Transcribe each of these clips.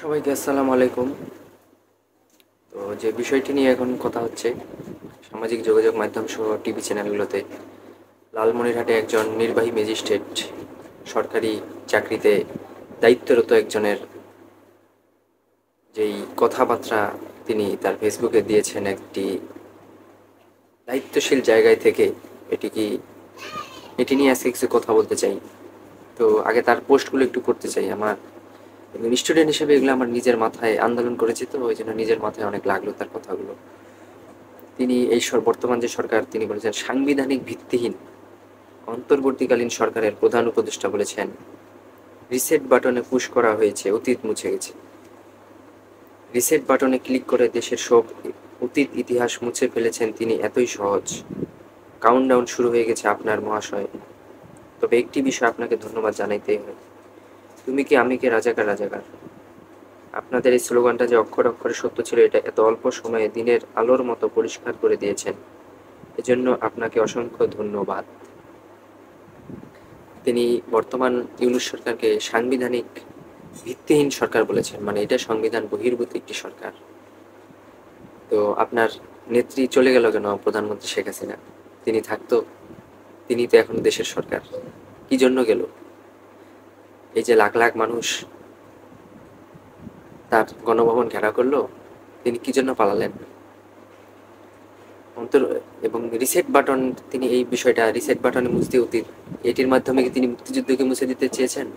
সবাইকে আসসালামু আলাইকুম। তো যে বিষয়টি নিয়ে এখন কথা হচ্ছে, সামাজিক যোগাযোগ মাধ্যম সহ টিভি চ্যানেলগুলোতে লালমনিরহাটে একজন নির্বাহী ম্যাজিস্ট্রেট সরকারি চাকরিতে দায়িত্বরত একজনের যেই কথাবার্তা তিনি তার ফেসবুকে দিয়েছেন একটি দায়িত্বশীল জায়গায় থেকে, এটি কি এটি নিয়ে আজকে কিছু কথা বলতে চাই। তো আগে তার পোস্টগুলো একটু পড়তে চাই। আমার স্টুডেন্ট হিসেবে এগুলো আমার নিজের মাথায় আন্দোলন করেছি, তো ওই জন্য নিজের মাথায় অনেক লাগলো তার কথাগুলো। তিনি এই বর্তমান যে সরকার, তিনি বলেছেন সাংবিধানিক ভিত্তিহীন। অন্তর্বর্তীকালীন সরকারের প্রধান উপদেষ্টা বলেছেন রিসেট বাটনে পুশ করা হয়েছে, অতীত মুছে গেছে। রিসেট বাটনে ক্লিক করে দেশের সব অতীত ইতিহাস মুছে ফেলেছেন তিনি, এতই সহজ। কাউন্টডাউন শুরু হয়ে গেছে আপনার মহাশয়। তবে একটি বিষয় আপনাকে ধন্যবাদ জানাইতেই হয়, তুমি কি আমি কে রাজাকার রাজাকার। আপনাদের এই স্লোগানটা যে অক্ষরে অক্ষরে সত্য ছিল, এটা এত অল্প সময়ে দিনের আলোর মতো পরিষ্কার করে দিয়েছেন, এজন্য আপনাকে অসংখ্য ধন্যবাদ। তিনি বর্তমান ইউনূস সরকারকে সাংবিধানিক ভিত্তিহীন সরকার বলেছেন, মানে এটা সংবিধান বহির্ভূত একটি সরকার। তো আপনার নেত্রী চলে গেল কেন, প্রধানমন্ত্রী শেখ হাসিনা? তিনি থাকতো, তিনি তো এখন দেশের সরকার। কি জন্য গেল? এই যে লাখ লাখ মানুষ তার গণভবন ঘেরাও করলো, তিনি কি জন্য পালালেন? অন্তর এবং রিসেট বাটন, তিনি এই বিষয়টা রিসেট বাটনে মুছতে অতীত, এটির মাধ্যমে কি তিনি মুক্তিযুদ্ধকে মুছে দিতে চেয়েছেন?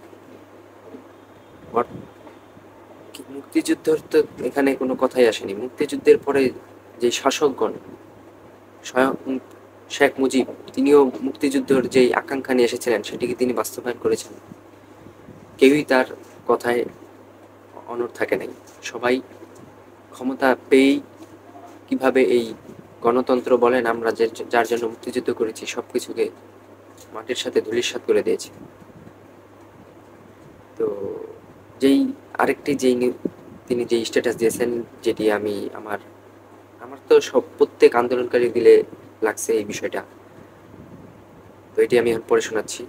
মুক্তিযুদ্ধের তো এখানে কোনো কথাই আসেনি। মুক্তিযুদ্ধের পরে যে শাসকগণ, স্বয়ং শেখ মুজিব, তিনিও মুক্তিযুদ্ধের যেই আকাঙ্ক্ষা নিয়ে এসেছিলেন সেটিকে তিনি বাস্তবায়ন করেছেন। কেউই তার কথায় অনড় থাকে নাই। সবাই ক্ষমতা পেয়েই কিভাবে এই গণতন্ত্র বলেন, আমরা যে যার জন্য মুক্তিযুদ্ধ করেছি, সব কিছুকে মাটির সাথে ধূলিসাৎ করে দিয়েছে। তো যেই আরেকটি তিনি যেই স্ট্যাটাস দিয়েছেন, যেটি আমি আমার আমার তো সব প্রত্যেক আন্দোলনকারী দিলে লাগছে এই বিষয়টা। তো এটি আমি এখন পড়ে শোনাচ্ছি।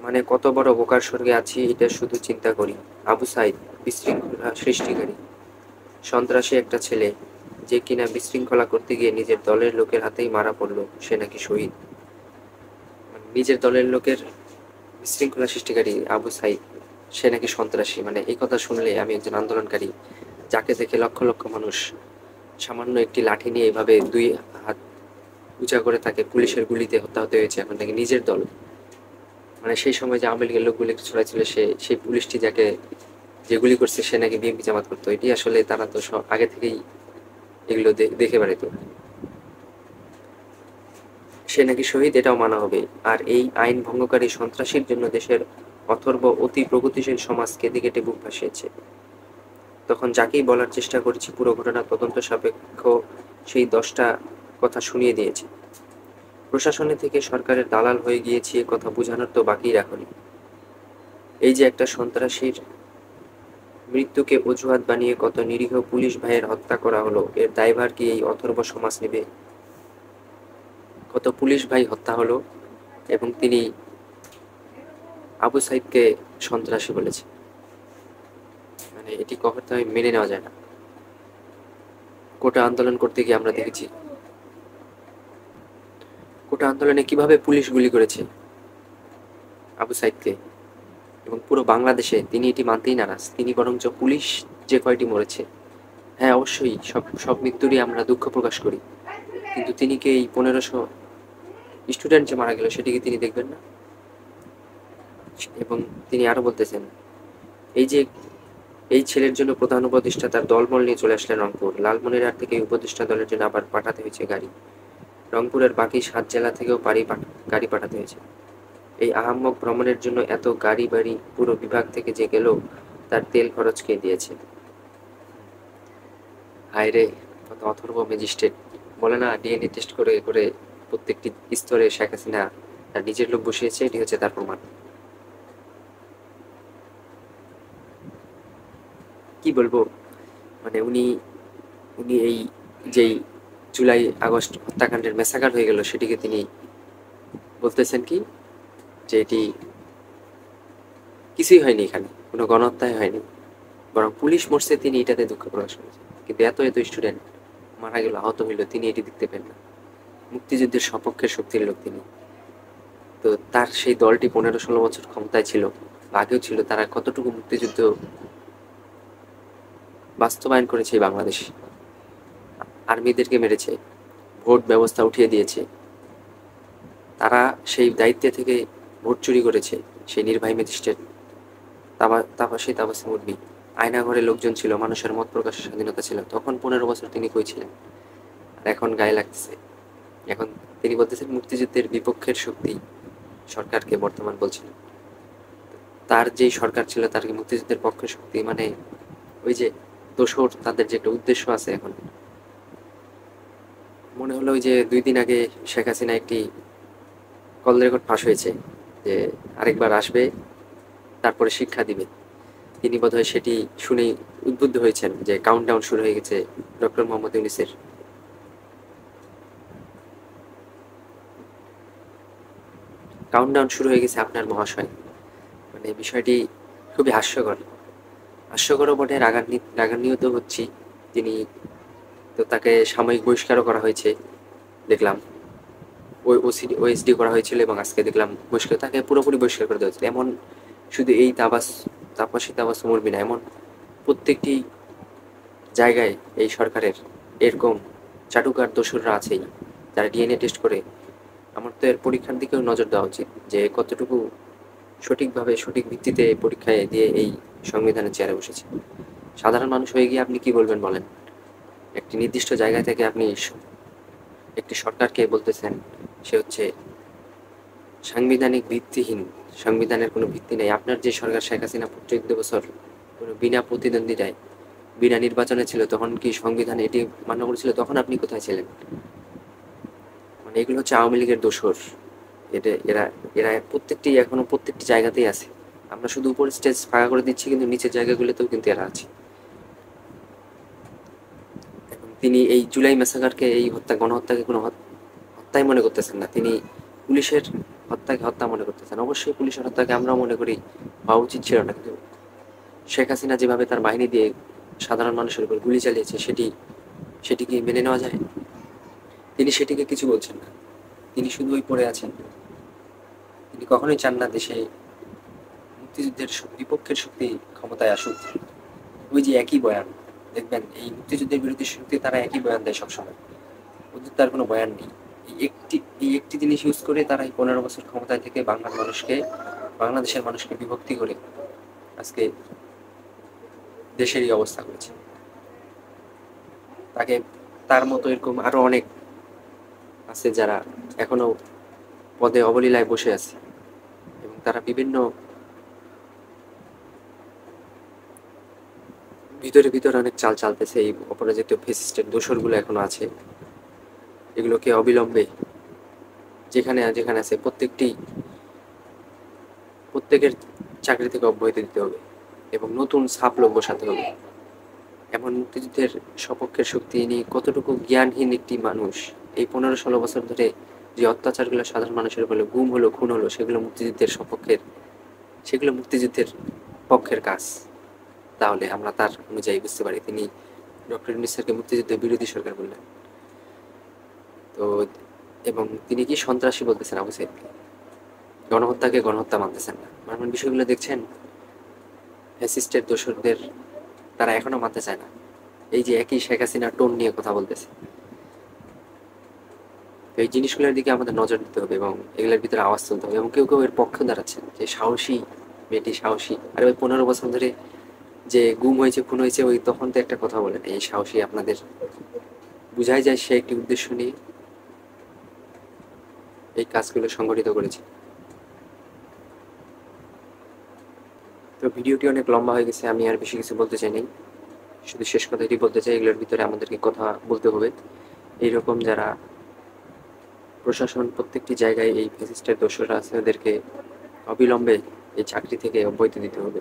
মানে কত বড় বোকার স্বর্গে আছি এটা শুধু চিন্তা করি। আবু সাইদ, বিশৃঙ্খলা সৃষ্টিকারী, সন্ত্রাসী একটা ছেলে, যে কিনা বিশৃঙ্খলা করতে গিয়ে নিজের দলের লোকের হাতেই মারা পড়লো, সে নাকি শহীদ। মানে নিজের দলের লোকের বিশৃঙ্খলা সৃষ্টিকারী আবু সাইদ, সে নাকি সন্ত্রাসী। মানে এই কথা শুনলে আমি একজন আন্দোলনকারী, যাকে দেখে লক্ষ লক্ষ মানুষ সামান্য একটি লাঠি নিয়ে এভাবে দুই হাত উঁচা করে তাকে পুলিশের গুলিতে হত্যা হতে হয়েছে, এখন নাকি নিজের দল। মানে সেই সময় যে আওয়ামী লীগের লোকগুলি ছড়াইছিল, সেই পুলিশটি যাকে যেগুলি করছে সে নাকি বিএনপি জামাত করতো। এটি আসলে তারা তো সব আগে থেকেই এগুলো দেখে বেড়াইতো। সে নাকি শহীদ, এটাও মানা হবে। আর এই আইন ভঙ্গকারী সন্ত্রাসীর জন্য দেশের অথর্ব অতি প্রগতিশীল সমাজ কেঁদে কেটে বুক ভাসিয়েছে। তখন যাকেই বলার চেষ্টা করেছি পুরো ঘটনা তদন্ত সাপেক্ষ, সেই 10টা কথা শুনিয়ে দিয়েছে। প্রশাসনে থেকে সরকারের দালাল হয়ে গিয়েছি, এ কথা বোঝানোর তো বাকি রাখনি। এই যে একটা সন্ত্রাসীর মৃত্যুকে অজুহাত বানিয়ে কত নিরীহ পুলিশ ভাইয়ের হত্যা করা হলো, এর দায়ভার কি এই অথর্ব সমাজ নেবে? কত পুলিশ ভাই হত্যা হলো, এবং তিনি আবু সাইদকে সন্ত্রাসী বলেছে। মানে এটি কখনোই মেনে নেওয়া যায় না। কোটা আন্দোলন করতে গিয়ে আমরা দেখেছি কোটা আন্দোলনে কিভাবে পুলিশ গুলি করেছে আবু সাইদকে, এবং পুরো বাংলাদেশে তিনি এটি মানতেই নারাজ। তিনি বরঞ্চ পুলিশ যে কয়টি মরেছে, হ্যাঁ অবশ্যই সব সব মৃত্যুরই আমরা দুঃখ প্রকাশ করি, কিন্তু তিনি কি এই 1500 স্টুডেন্ট যে মারা গেল সেটিকে তিনি দেখবেন না? এবং তিনি আরো বলতেছেন, এই যে এই ছেলের জন্য প্রধান উপদেষ্টা তার দলবল নিয়ে চলে আসলেন রংপুর। লালমনিরহাট থেকে এই উপদেষ্টা দলের জন্য আবার পাঠাতে হয়েছে গাড়ি। রংপুরের বাকি 7 জেলা থেকেও গাড়ি পাঠাতে হয়েছে। এই আহাম্মক ভ্রমণের জন্য এত গাড়ি বাড়ি পুরো বিভাগ থেকে যে গেল, তার তেল খরচ কে দিয়েছে? হায় রে, কত অথর্ব ম্যাজিস্ট্রেট! বলে না, ডিএনএ টেস্ট করে করে প্রত্যেকটি স্তরে শেখ হাসিনা তার নিজের লোক বসিয়েছে, এটি হচ্ছে তার প্রমাণ। কি বলবো, মানে উনি উনি এই যেই জুলাই আগস্ট হত্যাকাণ্ডের মেসাকার হয়ে গেল, সেটিকে তিনি বলতেছেন কি, যে এটি কিছুই হয়নি, এখানে কোনো গণহত্যাই হয়নি, বরং পুলিশ মরছে তিনি এটাতে দুঃখ প্রকাশ করেছেন। কিন্তু এত এত স্টুডেন্ট মারা গেল, আহত হইল, তিনি এটি দেখতে পেন না। মুক্তিযুদ্ধের সপক্ষের শক্তির লোক তিনি। তো তার সেই দলটি 15-16 বছর ক্ষমতায় ছিল, আগেও ছিল, তারা কতটুকু মুক্তিযুদ্ধ বাস্তবায়ন করেছে বাংলাদেশ। আর্মিদেরকে মেরেছে, ভোট ব্যবস্থা উঠিয়ে দিয়েছে, তারা সেই দায়িত্বে থেকে ভোট চুরি করেছে। সেই নির্বাহী ম্যাজিস্ট্রেট তাপাসী তাবাসসুম উর্মি, আয়নাঘরে লোকজন ছিল, মানুষের মত প্রকাশের স্বাধীনতা ছিল। তখন 15 বছর তিনি কই ছিলেন? আর এখন গায়ে লাগতেছে। এখন তিনি বলতেছেন মুক্তিযুদ্ধের বিপক্ষের শক্তি সরকারকে বর্তমান বলছেন। তার যেই সরকার ছিল তার কি মুক্তিযুদ্ধের পক্ষের শক্তি? মানে ওই যে দোসর, তাদের যে একটা উদ্দেশ্য আছে। এখন মনে হলো ওই যে 2 দিন আগে শেখ হাসিনা একটি কল রেকর্ড ফাঁস হয়েছে যে আরেকবার আসবে, তারপরে শিক্ষা দিবে। তিনি বোধহয় সেটি শুনেই উদ্বুদ্ধ হয়েছেন যে কাউন্টডাউন শুরু হয়ে গেছে ডক্টর মোহাম্মদ ইউনূসের। কাউন্টডাউন শুরু হয়ে গেছে আপনার মহাশয়। মানে বিষয়টি খুবই হাস্যকর, হাস্যকরও বটে, রাগান্বিত হচ্ছি। তিনি তো তাকে সাময়িক বহিষ্কারও করা হয়েছে দেখলাম, ওই ওএসডি করা হয়েছিল, এবং আজকে দেখলাম বহিষ্কার, তাকে পুরোপুরি বহিষ্কার করে দেওয়া হয়েছিল। এমন শুধু এই তাপসী তাবাসসুম উর্মি না, এমন প্রত্যেকটি জায়গায় এই সরকারের এরকম চাটুকার দোসররা আছেই, যারা ডিএনএ টেস্ট করে। আমার তো এর পরীক্ষার দিকেও নজর দেওয়া উচিত, যে কতটুকু সঠিকভাবে সঠিক ভিত্তিতে পরীক্ষায় দিয়ে এই সংবিধানের চেয়ারে বসেছে। সাধারণ মানুষ হয়ে গিয়ে আপনি কি বলবেন বলেন? একটি নির্দিষ্ট জায়গা থেকে আপনি একটি সরকারকে বলতেছেন সে হচ্ছে সাংবিধানিক ভিত্তিহীন, সংবিধানের কোনো ভিত্তি নেই। আপনার যে সরকার শেখ হাসিনা 14 বছর কোনো বিনা প্রতিদ্বন্দ্বিতায় বিনা নির্বাচনে ছিল, তখন কি সংবিধান এটি মান্য করেছিল? তখন আপনি কোথায় ছিলেন? মানে এগুলো হচ্ছে আওয়ামী লীগের দোসর। এরা এরা এখনো প্রত্যেকটি জায়গাতেই আছে। আমরা শুধু উপর স্টেজ ফাঁকা করে দিচ্ছি, কিন্তু নিচের জায়গাগুলোতেও কিন্তু এরা আছে। এখন তিনি এই জুলাই ম্যাসাকারকে, এই গণহত্যাকে কোনো হত্যাই মনে করতেছেন না। তিনি পুলিশের হত্যাকে হত্যা মনে করতেছেন। অবশ্যই পুলিশের হত্যাকে আমরাও মনে করি হওয়া উচিত ছিল না, কিন্তু শেখ হাসিনা যেভাবে তার বাহিনী দিয়ে সাধারণ মানুষের উপর গুলি চালিয়েছে, সেটি কি মেনে নেওয়া যায়? তিনি সেটিকে কিছু বলছেন না, তিনি শুধুই পড়ে আছেন। তিনি কখনোই চান না দেশে মুক্তিযুদ্ধের বিপক্ষের শক্তি ক্ষমতায় আসুক। ওই যে একই বয়ান, দেখবেন এই মুক্তিযুদ্ধের বিরোধী শক্তি তারা একই বয়ান দেয় সবসময়, ওদের তার কোনো বয়ান নেই। এই একটি জিনিস ইউজ করে তারা এই 15 বছর ক্ষমতায় থেকে বাংলাদেশের মানুষকে বিভক্তি করে আজকে দেশের এই অবস্থা করেছে। তাকে, তার মতো এরকম আরো অনেক আছে যারা এখনো পদে অবলীলায় বসে আছে, এবং তারা বিভিন্ন ভিতরে ভিতরে অনেক চাল চালতেছে। এই অপরাজিত ফেসিস্টের দোসরগুলো এখনো আছে। এগুলোকে অবিলম্বে যেখানে যেখানে আছে প্রত্যেকের চাকরি থেকে অব্যাহতি দিতে হবে, এবং নতুন ছাপ লোক বসাতে হবে। এমন মুক্তিযুদ্ধের সপক্ষের শক্তি নিয়ে কতটুকু জ্ঞানহীন একটি মানুষ। এই 15-16 বছর ধরে যে অত্যাচারগুলো সাধারণ মানুষের উপরে, গুম হলো, খুন হলো, সেগুলো মুক্তিযুদ্ধের পক্ষের কাজ। তাহলে আমরা তার অনুযায়ী বুঝতে পারি তিনি ডক্টর ইউনূস স্যারকে মুক্তিযুদ্ধের বিরোধী সরকার বললেন। তো এবং তিনি কি সন্ত্রাসী বলতেছেন আবু সাইদকে, গণহত্যাকে গণহত্যা মানতেছেন না। মানে বিষয়গুলো দেখছেন, ফ্যাসিস্টের দোসরদের তারা এখনো মানতে চায় না। এই যে একই শেখ হাসিনার টোন নিয়ে কথা বলতেছে। তো এই জিনিসগুলোর দিকে আমাদের নজর দিতে হবে, এবং এগুলোর ভিতরে আওয়াজ তুলতে হবে। এবং কেউ কেউ এর পক্ষে দাঁড়াচ্ছেন যে সাহসী মেয়েটি, সাহসী। আর ওই 15 বছর ধরে যে গুম হয়েছে, খুন হয়েছে, ওই তখন তো একটা কথা বলেন, এই সাহসী আপনাদের বুঝাই যায় সে একটি উদ্দেশ্য নিয়ে এই কাজগুলো সংগঠিত করেছে। তো ভিডিওটি অনেক লম্বা হয়ে গেছে, আমি আর বেশি কিছু বলতে চাই নাই, শুধু শেষ কথাটি বলতে চাই, এগুলোর ভিতরে আমাদেরকে কথা বলতে হবে। এইরকম যারা প্রশাসন প্রত্যেকটি জায়গায় এই ফ্যাসিস্টের দোষরা আছে, ওদেরকে অবিলম্বে এই চাকরি থেকে অব্যাহতি দিতে হবে।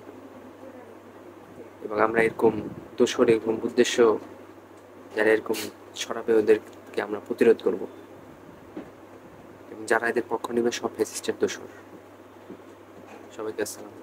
এবং আমরা এরকম দোষর, এরকম উদ্দেশ্য যারা এরকম ছড়াবে, ওদেরকে আমরা প্রতিরোধ করব। এবং যারা এদের পক্ষ নেবে সব ফ্যাসিস্টের দোষর। সবাইকে আসসালাম।